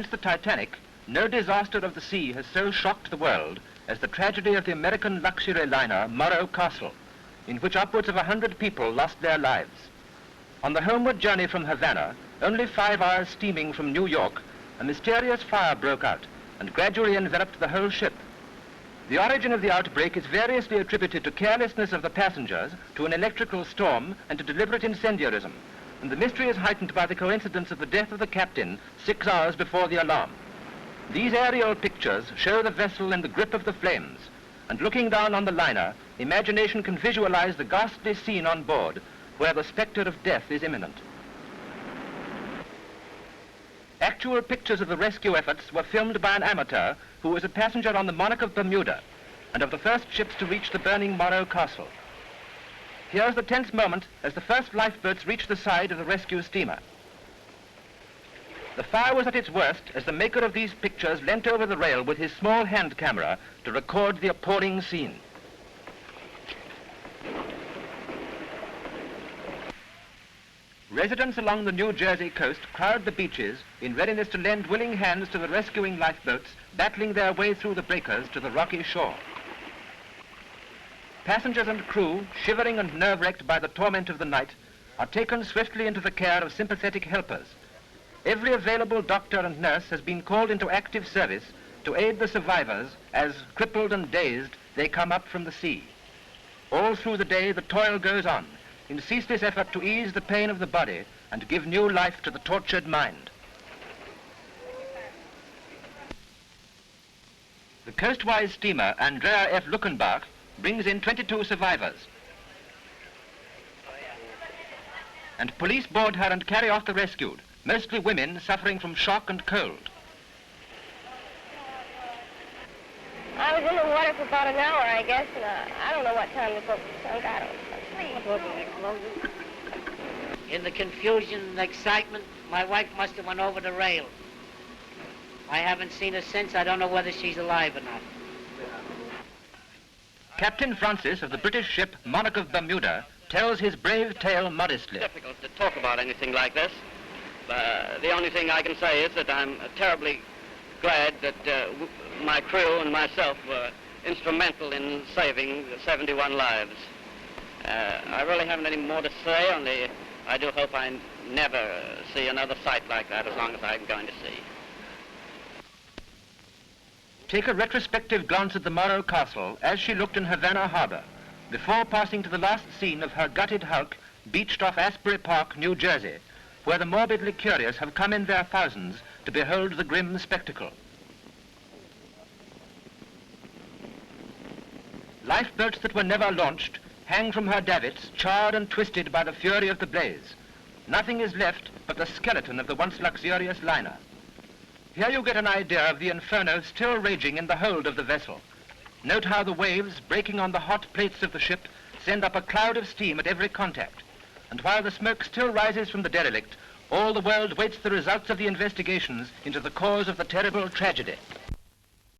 Since the Titanic, no disaster of the sea has so shocked the world as the tragedy of the American luxury liner Morro Castle, in which upwards of 100 people lost their lives. On the homeward journey from Havana, only 5 hours steaming from New York, a mysterious fire broke out and gradually enveloped the whole ship. The origin of the outbreak is variously attributed to carelessness of the passengers, to an electrical storm, and to deliberate incendiarism, and the mystery is heightened by the coincidence of the death of the captain 6 hours before the alarm. These aerial pictures show the vessel in the grip of the flames, and looking down on the liner, imagination can visualize the ghastly scene on board where the spectre of death is imminent. Actual pictures of the rescue efforts were filmed by an amateur who was a passenger on the Monarch of Bermuda and of the first ships to reach the burning Morro Castle. Here's the tense moment as the first lifeboats reached the side of the rescue steamer. The fire was at its worst as the maker of these pictures leant over the rail with his small hand camera to record the appalling scene. Residents along the New Jersey coast crowd the beaches in readiness to lend willing hands to the rescuing lifeboats battling their way through the breakers to the rocky shore. Passengers and crew, shivering and nerve-wrecked by the torment of the night, are taken swiftly into the care of sympathetic helpers. Every available doctor and nurse has been called into active service to aid the survivors as, crippled and dazed, they come up from the sea. All through the day, the toil goes on, in ceaseless effort to ease the pain of the body and give new life to the tortured mind. The coastwise steamer Andrea F. Luckenbach brings in 22 survivors. And police board her and carry off the rescued, mostly women suffering from shock and cold. I was in the water for about an hour, I guess, and I don't know what time the boat sunk. I don't know. In the confusion and excitement, my wife must have went over the rail. I haven't seen her since. I don't know whether she's alive or not. Captain Francis of the British ship Monarch of Bermuda tells his brave tale modestly. It's difficult to talk about anything like this. The only thing I can say is that I'm terribly glad that my crew and myself were instrumental in saving 71 lives. I really haven't any more to say, only I do hope I never see another sight like that as long as I'm going to see. Take a retrospective glance at the Morro Castle as she looked in Havana harbor, before passing to the last scene of her gutted hulk beached off Asbury Park, New Jersey, where the morbidly curious have come in their thousands to behold the grim spectacle. Lifeboats that were never launched hang from her davits, charred and twisted by the fury of the blaze. Nothing is left but the skeleton of the once luxurious liner. Here you get an idea of the inferno still raging in the hold of the vessel. Note how the waves, breaking on the hot plates of the ship, send up a cloud of steam at every contact. And while the smoke still rises from the derelict, all the world waits the results of the investigations into the cause of the terrible tragedy.